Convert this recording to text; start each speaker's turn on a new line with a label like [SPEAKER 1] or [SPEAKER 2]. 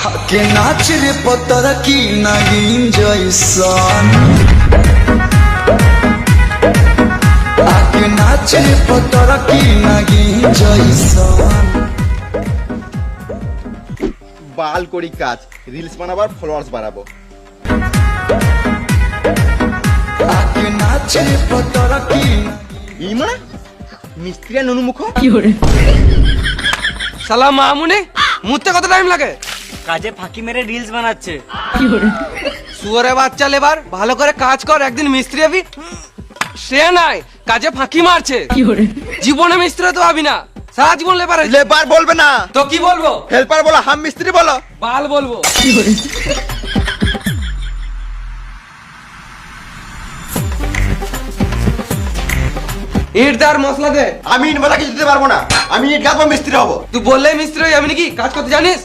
[SPEAKER 1] হাকে নাচ রে পতরা কি নাগিন জয়সন হাকে নাচ রে পতরা কি নাগিন জয়সন
[SPEAKER 2] বাল করি কাজ, রিলস বানাবার ফলোয়ার্স বাড়াবো।
[SPEAKER 1] হাকে নাচ রে পতরা কি
[SPEAKER 2] এই মানে মিস্ত্রি আর ননুমুখ
[SPEAKER 3] শালা মামুনি মুততে কত টাইম লাগে?
[SPEAKER 4] কাজে ফাঁকি মেরে রিলস বানাচ্ছে।
[SPEAKER 3] শুয়োরে বাচ্চা লেবার, ভালো করে কাজ কর, একদিন মিস্ত্রি হবি। সে নাই, কাজে ফাঁকি মারছে। জীবনে মিস্ত্রি তো ভাবি না, সারা জীবন লেবার।
[SPEAKER 2] লেবার বলবে না
[SPEAKER 3] তো কি বলবো?
[SPEAKER 2] হেল্পার বলো, হাম মিস্ত্রি বলো।
[SPEAKER 3] বাল বলবো। ইট দার মশলা দে।
[SPEAKER 2] আমি ইট বালা কিছু দিতে পারবো না, আমি ইট গাঁথবো, মিস্ত্রি হবো।
[SPEAKER 3] তুই বললে মিস্ত্রি হই, আমি নাকি কাজ করতে জানিস?